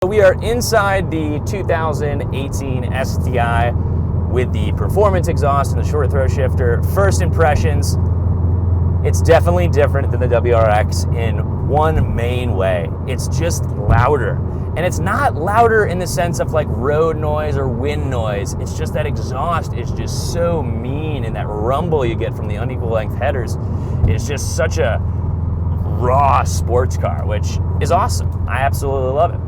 We are inside the 2018 STI with the performance exhaust and the short throw shifter. First impressions, it's definitely different than the WRX in one main way. It's just louder. And it's not louder in the sense of like road noise or wind noise. It's just that exhaust is just so mean, and that rumble you get from the unequal length headers is just such a raw sports car, which is awesome. I absolutely love it.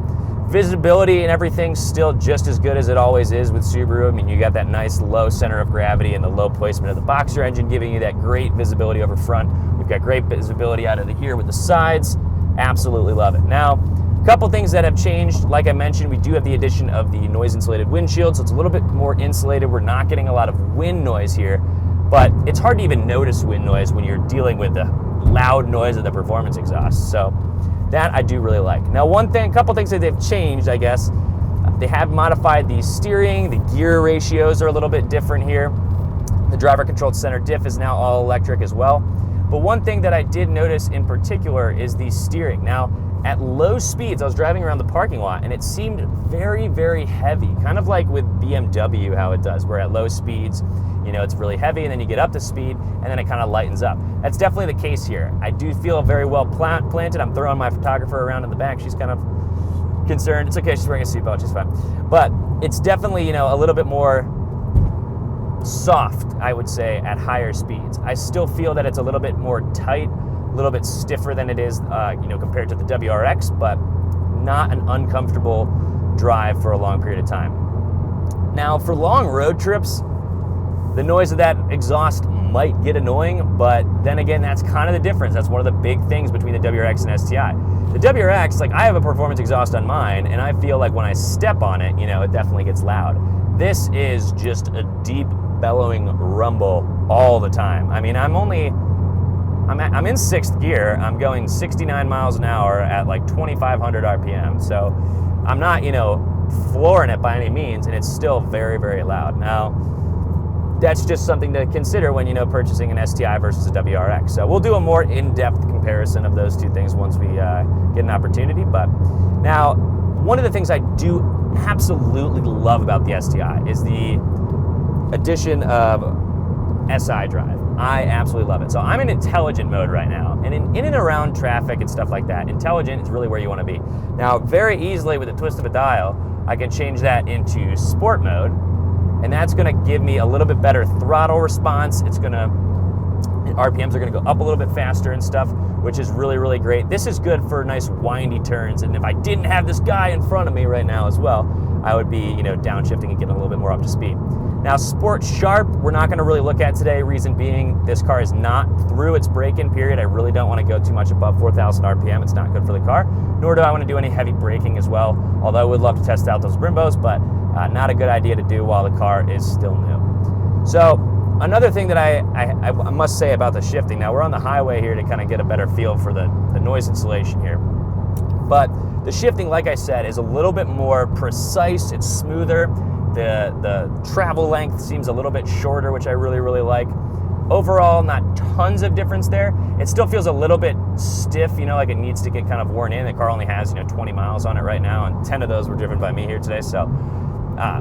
Visibility and everything's still just as good as it always is with Subaru. I mean, you got that nice low center of gravity and the low placement of the boxer engine giving you that great visibility over front. We've got great visibility out of here with the sides. Absolutely love it. Now, a couple things that have changed. Like I mentioned, we do have the addition of the noise insulated windshield, so it's a little bit more insulated. We're not getting a lot of wind noise here, but it's hard to even notice wind noise when you're dealing with the loud noise of the performance exhaust. So that I do really like. Now, a couple things that they've changed, I guess. They have modified the steering. The gear ratios are a little bit different here. The driver controlled center diff is now all electric as well. But one thing that I did notice in particular is the steering. Now, at low speeds, I was driving around the parking lot and it seemed very, very heavy, kind of like with BMW, how it does, where at low speeds, you know, it's really heavy, and then you get up to speed and then it kind of lightens up. That's definitely the case here. I do feel very well planted. I'm throwing my photographer around in the back. She's kind of concerned. It's okay, she's wearing a seatbelt, she's fine. But it's definitely, you know, a little bit more soft, I would say, at higher speeds. I still feel that it's a little bit more tight, a little bit stiffer than it is, you know, compared to the WRX, but not an uncomfortable drive for a long period of time. Now, for long road trips, the noise of that exhaust might get annoying, but then again, that's kind of the difference. That's one of the big things between the WRX and STI. The WRX, like, I have a performance exhaust on mine, and I feel like when I step on it, you know, it definitely gets loud. This is just a deep, bellowing rumble all the time. I mean, I'm in sixth gear. I'm going 69 miles an hour at like 2,500 RPM. So I'm not, you know, flooring it by any means, and it's still very, very loud. Now, that's just something to consider when, you know, purchasing an STI versus a WRX. So we'll do a more in-depth comparison of those two things once we get an opportunity. But now, one of the things I do absolutely love about the STI is the addition of SI drive. I absolutely love it. So I'm in intelligent mode right now, and in and around traffic and stuff like that, intelligent is really where you want to be. Now, very easily with a twist of a dial, I can change that into sport mode, and that's going to give me a little bit better throttle response. RPMs are going to go up a little bit faster and stuff, which is really, really great. This is good for nice windy turns, and if I didn't have this guy in front of me right now as well, I would be, you know, downshifting and getting a little bit more up to speed. Now, Sport Sharp, we're not going to really look at today. Reason being, this car is not through its break-in period. I really don't want to go too much above 4,000 RPM. It's not good for the car, nor do I want to do any heavy braking as well, although I would love to test out those Brimbos, but not a good idea to do while the car is still new. So another thing that I must say about the shifting, now we're on the highway here to kind of get a better feel for the noise insulation here, but the shifting, like I said, is a little bit more precise. It's smoother. The travel length seems a little bit shorter, which I really, really like. Overall, not tons of difference there. It still feels a little bit stiff, you know, like it needs to get kind of worn in. The car only has, you know, 20 miles on it right now, and 10 of those were driven by me here today. So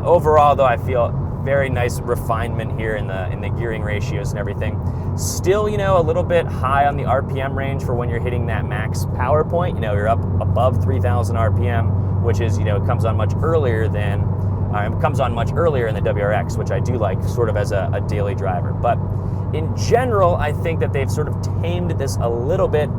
overall, though, I feel very nice refinement here in the gearing ratios and everything. Still, you know, a little bit high on the RPM range for when you're hitting that max power point. You know, you're up above 3,000 RPM, which is, you know, it comes on much earlier in the WRX, which I do like sort of as a daily driver. But in general, I think that they've sort of tamed this a little bit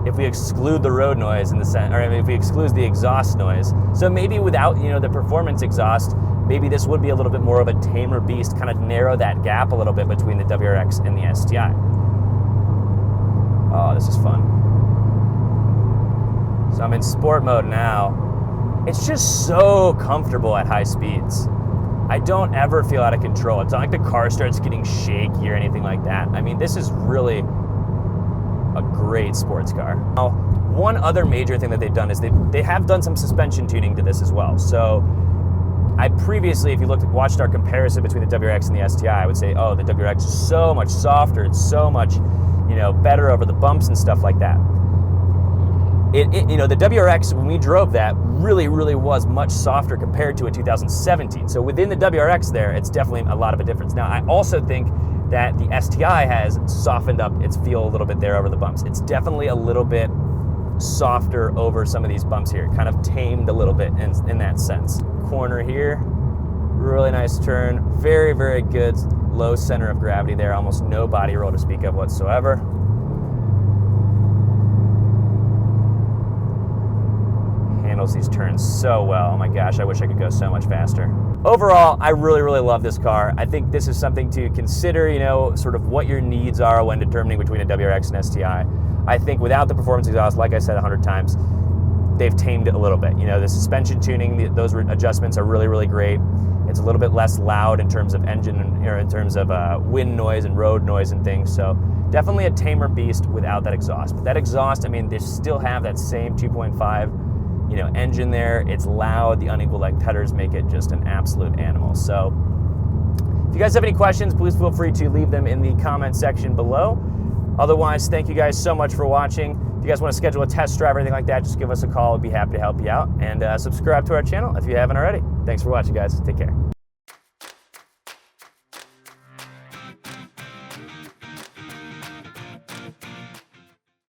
if we exclude the road noise if we exclude the exhaust noise. So maybe without, you know, the performance exhaust, maybe this would be a little bit more of a tamer beast, kind of narrow that gap a little bit between the WRX and the STI. Oh, this is fun. So I'm in sport mode now. It's just so comfortable at high speeds. I don't ever feel out of control. It's not like the car starts getting shaky or anything like that. I mean, this is really a great sports car. Now, one other major thing that they've done is they have done some suspension tuning to this as well. So I previously, if you watched our comparison between the WRX and the STI, I would say, oh, the WRX is so much softer. It's so much, you know, better over the bumps and stuff like that. you know, the WRX, when we drove that, really was much softer compared to a 2017. So within the WRX there, it's definitely a lot of a difference. Now, I also think that the STI has softened up its feel a little bit there over the bumps. It's definitely a little bit softer over some of these bumps here, kind of tamed a little bit in that sense. Corner here, really nice turn, very good low center of gravity there, almost no body roll to speak of whatsoever. Handles these turns so well. Oh my gosh, I wish I could go so much faster. Overall, I really love this car. I think this is something to consider, you know, sort of what your needs are when determining between a WRX and STI. I think without the performance exhaust, like I said 100 times, they've tamed it a little bit. You know, the suspension tuning, those adjustments are really great. It's a little bit less loud in terms of engine, or in terms of wind noise and road noise and things. So definitely a tamer beast without that exhaust. But that exhaust, I mean, they still have that same 2.5, you know, engine there. It's loud. The unequal leg tethers make it just an absolute animal. So if you guys have any questions, please feel free to leave them in the comment section below. Otherwise, thank you guys so much for watching. If you guys want to schedule a test drive or anything like that, just give us a call. We'd be happy to help you out. And subscribe to our channel if you haven't already. Thanks for watching, guys. Take care.